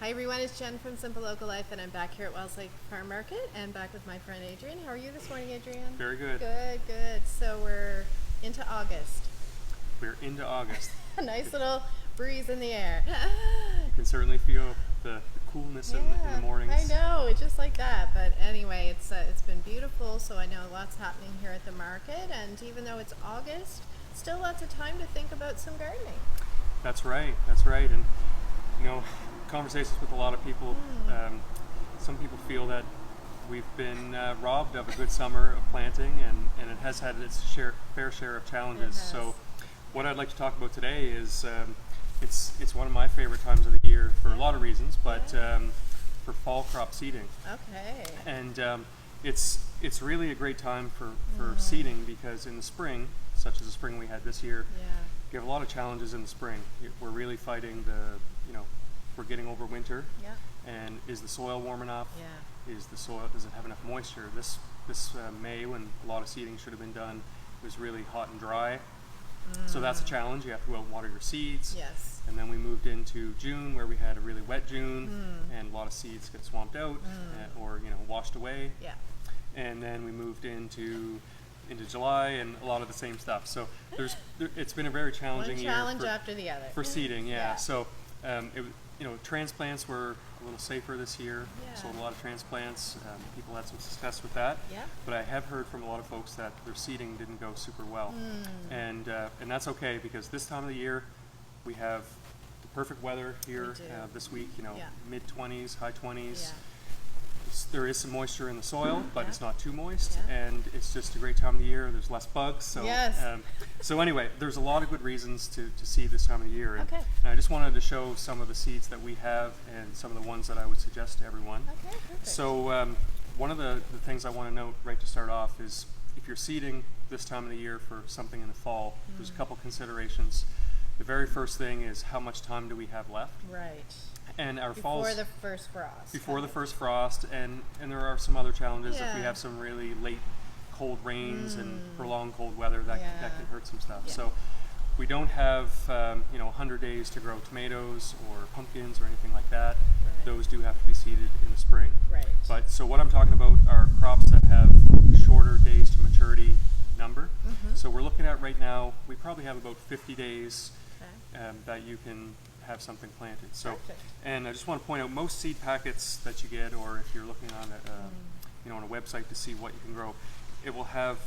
Hi everyone, it's Jen from Simple Local Life, and I'm back here at Wells Lake Farm Market and back with my friend Adrien. How are you this morning, Adrien? Very good. Good. So we're into August. We're into August. A nice little breeze in the air. You can certainly feel the coolness in the mornings. I know, it's just like that. But anyway, it's been beautiful, so I know lots happening here at the market, and even though it's August, still lots of time to think about some gardening. That's right. And conversations with a lot of people, some people feel that we've been robbed of a good summer of planting, and it has had its fair share of challenges. So what I'd like to talk about today is it's one of my favorite times of the year for a lot of reasons, but for fall crop seeding. Okay. And it's really a great time for seeding, because in the spring, such as the spring we had this year, you have a lot of challenges in the spring. We're really fighting we're getting over winter. And is the soil warm enough? Does it have enough moisture? This May, when a lot of seeding should have been done, it was really hot and dry. So that's a challenge. You have to go out and water your seeds. Yes. And then we moved into June, where we had a really wet June, and a lot of seeds get swamped out or washed away. Yeah. And then we moved into July, and a lot of the same stuff. So it's been a very challenging year. One challenge after the other. For seeding, yeah. So transplants were a little safer this year. Sold a lot of transplants. People had some success with that. But I have heard from a lot of folks that their seeding didn't go super well, and that's okay, because this time of the year we have the perfect weather here this week. Mid 20s, high 20s. There is some moisture in the soil, but it's not too moist, and it's just a great time of the year. There's less bugs, so so anyway, there's a lot of good reasons to seed this time of the year. And I just wanted to show some of the seeds that we have and some of the ones that I would suggest to everyone. Okay, perfect. So one of the things I want to note right to start off is, if you're seeding this time of the year for something in the fall, there's a couple considerations. The very first thing is, how much time do we have left? Right. And our before the first frost. Before the first frost, and there are some other challenges. If we have some really late cold rains and prolonged cold weather, that can hurt some stuff. So we don't have 100 days to grow tomatoes or pumpkins or anything like that. Those do have to be seeded in the spring. Right. But so what I'm talking about are crops that have a shorter days to maturity number. So we're looking at right now, we probably have about 50 days that you can have something planted. So, and I just want to point out, most seed packets that you get, or if you're looking on on a website to see what you can grow, it will have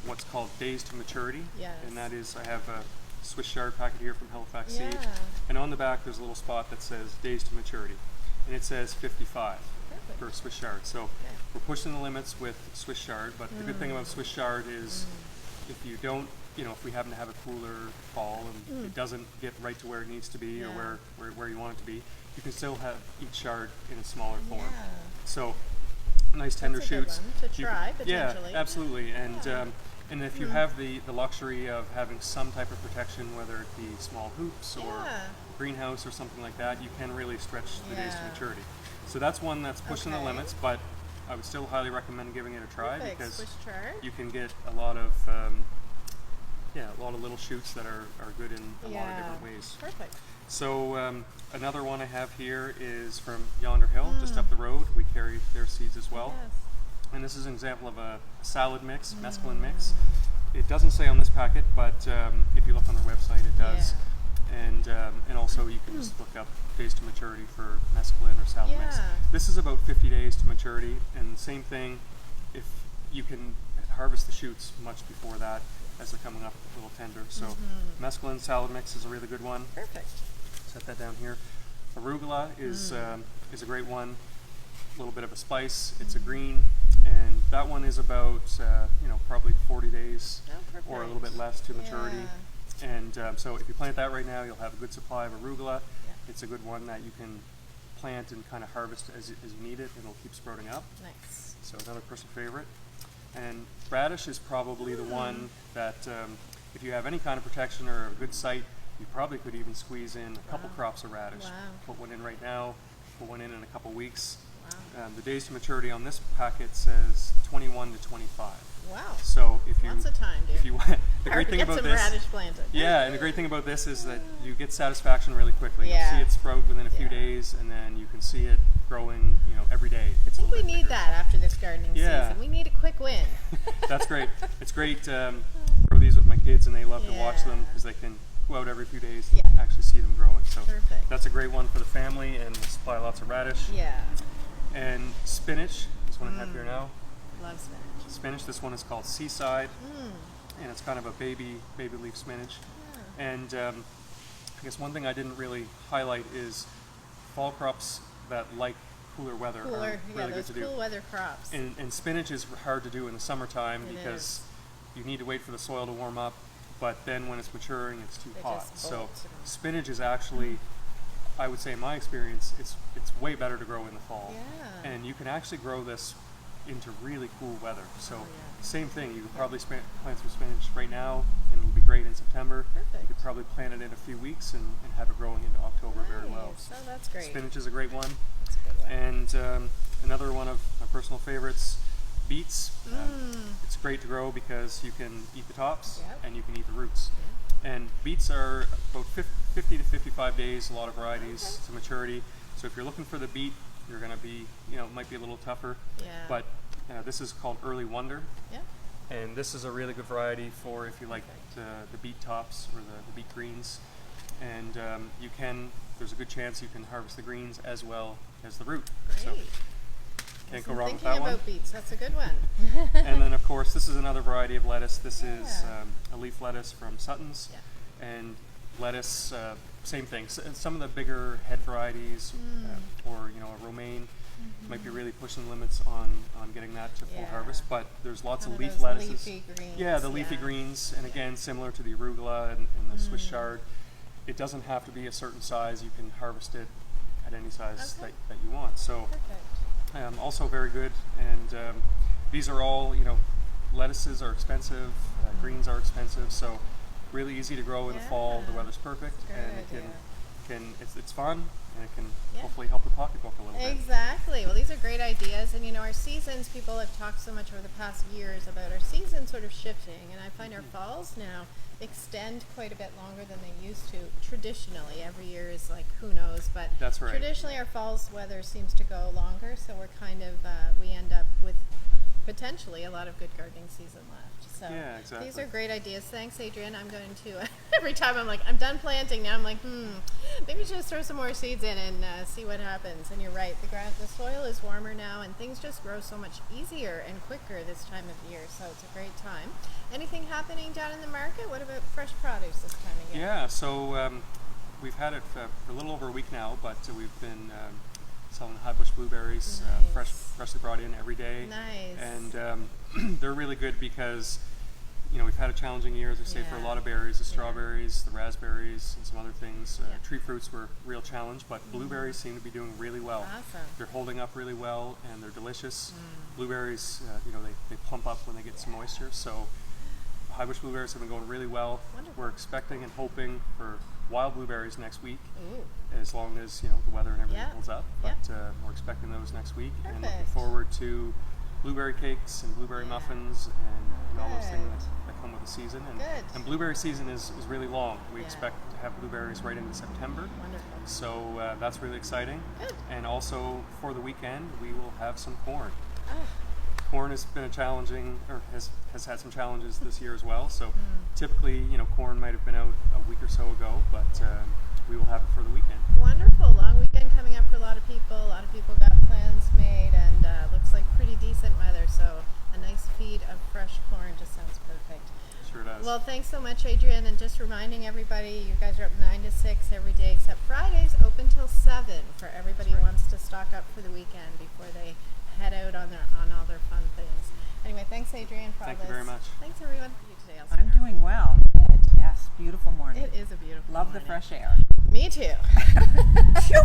what's called days to maturity. And that is, I have a Swiss chard packet here from Halifax Seed, and on the back there's a little spot that says days to maturity, and it says 55 for Swiss chard. So we're pushing the limits with Swiss chard, but the good thing about Swiss chard is, if you don't, if we happen to have a cooler fall and it doesn't get right to where it needs to be, or where you want it to be, you can still eat chard in a smaller form. So nice tender shoots. To try, potentially. Yeah, absolutely. And if you have the luxury of having some type of protection, whether it be small hoops or greenhouse or something like that, you can really stretch the days to maturity. So that's one that's pushing the limits, but I would still highly recommend giving it a try, because you can get a lot of little shoots that are good in a lot of different ways. Perfect. So another one I have here is from Yonder Hill, just up the road. We carry their seeds as well. And this is an example of a salad mix, mesclun mix. It doesn't say on this packet, but if you look on their website, it does. And also you can just look up days to maturity for mesclun or salad mix. This is about 50 days to maturity, and same thing, if you can harvest the shoots much before that, as they're coming up a little tender. So mesclun salad mix is a really good one. Perfect. Set that down here. Arugula is a great one. A little bit of a spice. It's a green, and that one is about probably 40 days or a little bit less to maturity. And so if you plant that right now, you'll have a good supply of arugula. It's a good one that you can plant and kind of harvest as you need it, and it'll keep sprouting up. Nice. So another personal favorite. And radish is probably the one that, if you have any kind of protection or a good site, you probably could even squeeze in a couple crops of radish. Put one in right now, put one in a couple weeks. The days to maturity on this packet says 21 to 25. Wow. So if you lots of time, dude. If you the great thing about this, radish planted. And the great thing about this is that you get satisfaction really quickly. You'll see it sprout within a few days. days, and then you can see it growing, every day. I It's a think little we bit need bigger. that after this gardening Yeah. season. We need a quick win. That's great. It's great. Grow these with my kids, and they love to watch them Yeah. because they can go out every few days and Yeah. actually see them growing. So Perfect. that's a great one for the family, and we'll supply lots of radish. Yeah. And spinach, this one I have here now. Love spinach. Spinach, this one is called Seaside, and it's kind of a baby leaf spinach. And I guess one thing I didn't really highlight is fall crops that like cooler weather are Cooler, really good those to do. cool weather crops. And spinach is hard to do in the summertime It because is. you need to wait for the soil to warm up, but then when it's maturing, it's too It hot. just So bolts. spinach is actually, I would say in my experience, it's way better to grow in the fall. Yeah. And you can actually grow this into really cool weather. So yeah. same thing, you could probably plant some spinach right now, and it'll be great in September. Perfect. You could probably plant it in a few weeks and have it growing into October very well. Nice. Oh, that's great. Spinach is a great one. That's a good one. And another one of my personal favorites, beets. It's great to grow because you can eat the tops Yep. and you can eat the roots. Yeah. And beets are about 50 to 55 days, a lot of varieties to maturity. So if you're looking for the beet, you're going to be, it might be a little tougher. Yeah. But this is called Early Wonder. Yeah. And this is a really good variety for if you like the beet tops or the beet greens. And there's a good chance you can harvest the greens as well as the root. Great. So can't go wrong with that Thinking one. about beets, that's a good one. And then of course this is another variety of lettuce. This is Yeah. a leaf lettuce from Sutton's. Yeah. And lettuce, same thing. Some of the bigger head varieties or a romaine might be really pushing the limits on getting that to full Yeah. harvest, but there's lots Kind of of leaf those lettuces. leafy greens, Yeah, the leafy greens, and again similar to the arugula and the Swiss chard. It doesn't have to be a certain size. You can harvest it at any size Okay. that you want. So Perfect. also very good. And these are all, lettuces are expensive, greens are expensive, so really easy to grow in the fall. The Yeah. weather's perfect, and it Good, it's fun, and it can Yeah. hopefully help the pocketbook a little bit. Exactly. Well, these are great ideas. And our seasons, people have talked so much over the past years about our seasons sort of shifting. And I find our falls now extend quite a bit longer than they used to traditionally. Every year is like, who knows, but That's right. traditionally our fall's weather seems to go longer. So we're kind of, we end up with potentially a lot of good gardening season left. So Yeah, exactly. these are great ideas. Thanks, Adrien. I'm going to, every time I'm like, I'm done planting now, I'm like, maybe we should just throw some more seeds in and see what happens. And you're right, the soil is warmer now and things just grow so much easier and quicker this time of year. So it's a great time. Anything happening down in the market? What about fresh produce this time of year? Yeah, so we've had it for a little over a week now, but we've been selling high bush blueberries, Nice. freshly brought in every day. Nice. And they're really good because we've had a challenging year, as I say, for a Yeah. lot of berries, the Yeah. strawberries, the raspberries, and some other things. Yeah. Tree fruits were a real challenge, but blueberries seem to be doing really well. Awesome. They're holding up really well, and they're delicious. Blueberries, they plump up when they get some moisture. So high bush blueberries have been going really well. Wonderful. We're expecting and hoping for wild blueberries next week, Ooh. as long as the weather and everything Yeah. holds up. Yeah. But we're expecting those next week, and looking Perfect. forward to blueberry cakes and blueberry Yeah. muffins and all those things Good. that come with the season. And, Good. and blueberry season is really long. We Yeah. expect to have blueberries right into September. Wonderful. So that's really exciting. Good. And also for the weekend, we will have some corn. Ah, Corn has been has had some challenges this year as well. So typically, corn might have been out a week or so ago, but we will have it for the weekend. wonderful. Long weekend coming up for a lot of people. A lot of people got plans made and looks like pretty decent weather. So a nice feed of fresh corn just sounds perfect. Sure does. Well, thanks so much, Adrien, and just reminding everybody, you guys are up 9 to 6 every day except Fridays, open till 7 for everybody who wants to stock up for the weekend before they head out on all their fun things. Anyway, thanks, Adrien, for all Thank this. you very much. Thanks, everyone. You today, I'm Elspeth. doing well. Yes, beautiful morning. It is a beautiful Love the morning. fresh air. Me too. Phew,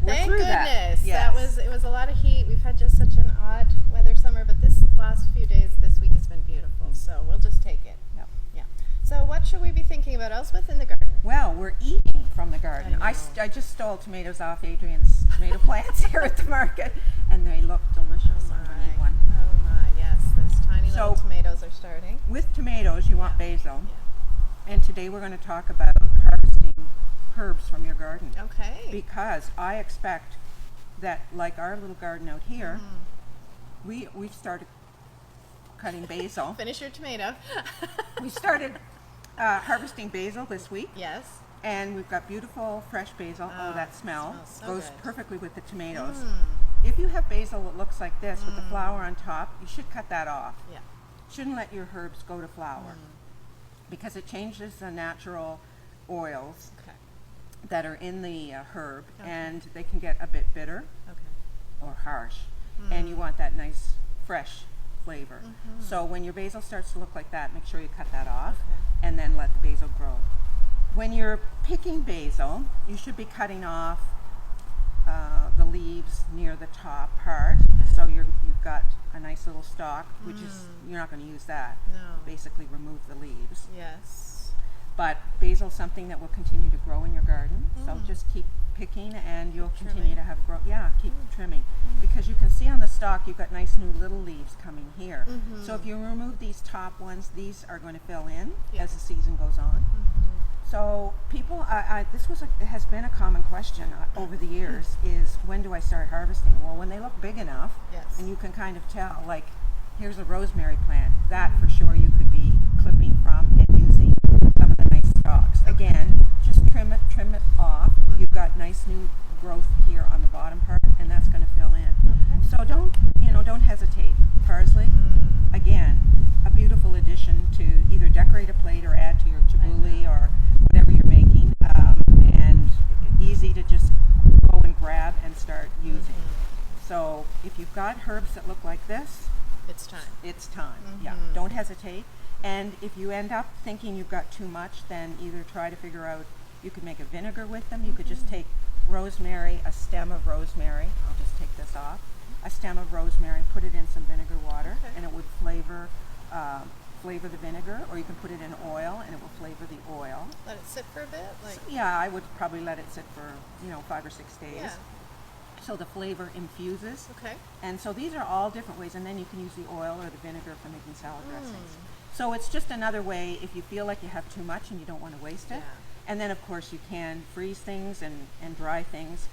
we're Thank through goodness. that. Yes. It was a lot of heat. We've had just such an odd weather summer, but this last few days this week has been beautiful. So we'll just take it. Yep. Yeah. So what should we be thinking about, Elspeth, in the garden? Well, we're eating from the garden. I I, know. I just stole tomatoes off Adrien's tomato plants here at the market, and they look delicious. I'm going to eat one. Oh my, yes. Those tiny little So- tomatoes are starting. With tomatoes, you want Yeah. basil. And today we're going to talk about harvesting herbs from your garden. Okay. Because I expect that, like our little garden out here, we've started cutting basil. Finish your tomato. We started harvesting basil this week. Yes. And we've got beautiful fresh basil. Oh, that smell smells so goes good. perfectly with the tomatoes. If you have basil that looks like this with the flower on top, you should cut that off. Yeah. Shouldn't let your herbs go to flower because it changes the natural oils Okay. that are in the herb, Okay. and they can get a bit bitter Okay. or harsh, and you want that nice fresh flavor. So when your basil starts to look like that, make sure you cut that off Okay. and then let the basil grow. When you're picking basil, you should be cutting off the leaves near the top part, so you've got a nice little stalk, which is, you're not going to use that. No. Basically remove the leaves. Yes. But basil is something that will continue to grow in your garden, so just keep picking and you'll continue to have keep trimming, because you can see on the stalk you've got nice new little leaves coming here. So if you remove these top ones, these are going to fill in as the season goes on. So people, this has been a common question over the years, is when do I start harvesting? Well, when they look big enough, Yes. and you can kind of tell, like here's a rosemary plant, that for sure you could be clipping from and using some of the nice stalks. Again, just trim it off. You've got nice new growth here on the bottom part, and that's going to fill in. Okay. So don't hesitate. Parsley, again, a beautiful addition to either decorate a plate or add to your tabbouleh or whatever you're making, and easy to just go and grab and start using. So if you've got herbs that look like this, It's time. it's time. Yeah, don't hesitate. And if you end up thinking you've got too much, then either try to figure out, you could make a vinegar with them. You could just take rosemary, a stem of rosemary. I'll just take this off. A stem of rosemary, put it in some vinegar water, Okay. and it would flavor the vinegar, or you can put it in oil and it will flavor the oil. Let it sit for a bit. Like. Yeah, I would probably let it sit for 5 or 6 days. Yeah. So the flavor infuses. Okay. And so these are all different ways, and then you can use the oil or the vinegar for making salad dressings. So it's just another way if you feel like you have too much and you don't want to waste it. Yeah. And then of course you can freeze things and dry things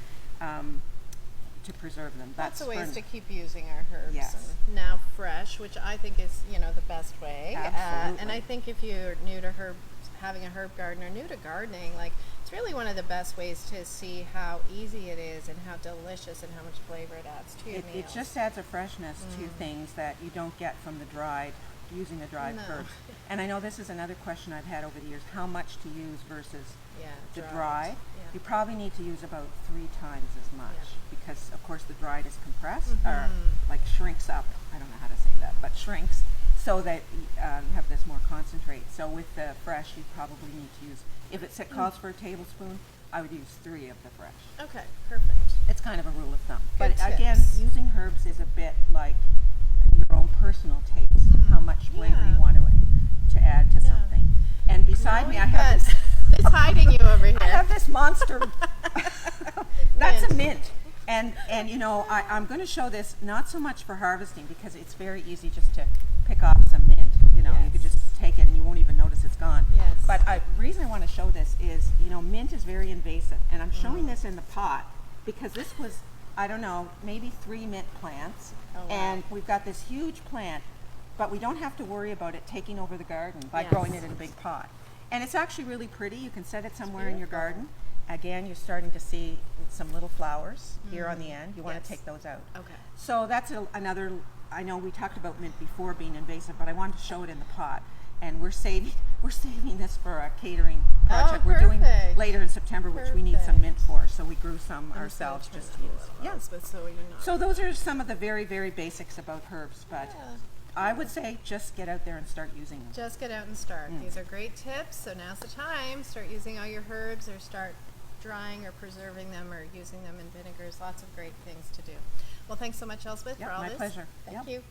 to preserve them. Lots of ways for- to keep using our herbs. Yes. And now fresh, which I think is, the best way. Absolutely. And I think if you're new to having a herb garden or new to gardening, like, it's really one of the best ways to see how easy it is and how delicious and how much flavor it adds to your It meals. just adds a freshness to things that you don't get from using the dried No. herbs. And I know this is another question I've had over the years, how much to use versus the dried. dry. Yeah. You probably need to use about 3 times as much, because of course the dried is compressed Mm-hmm. or like shrinks up. I don't know how to say that, but shrinks so that you have this more concentrate. So with the fresh, you probably need to use, if it calls for a tablespoon, I would use 3 of the fresh. Okay, perfect. It's kind of a rule of thumb. Good But again, tips. using herbs is a bit like your own personal taste, how much flavor Yeah. you want to add to something. And beside me, I have this. It's hiding you over here. I have this monster. That's a Mint. mint. And I'm going to show this not so much for harvesting, because it's very easy just to pick off some mint. You could just take it and you won't even notice it's gone. Yes. But the reason I want to show this is, mint is very invasive. And I'm showing this in the pot because this was, I don't know, maybe 3 mint plants. Oh, wow. And we've got this huge plant, but we don't have to worry about it taking over the garden by Yes. growing it in a big pot. And it's actually really pretty. You can set it somewhere in your beautiful. garden. Again, you're starting to see some little flowers here on the end. You want Yes. to take those out. Okay. So that's another, I know we talked about mint before being invasive, but I wanted to show it in the pot. And we're saving this for a catering project we're doing perfect. later in September, which we need some Perfect. mint for. So we grew some I'm ourselves so just to thankful use. of Yeah. Elspeth, so you're not. So those are some of the very, very basics about herbs, but Yeah. I would say just get out there and start using them. Just get out and start. These are great tips. So now's the time. Start using all your herbs, or start drying or preserving them, or using them in vinegars. Lots of great things to do. Well, thanks so much, Elspeth, Yeah, for all my this. pleasure. Thank Yep. you.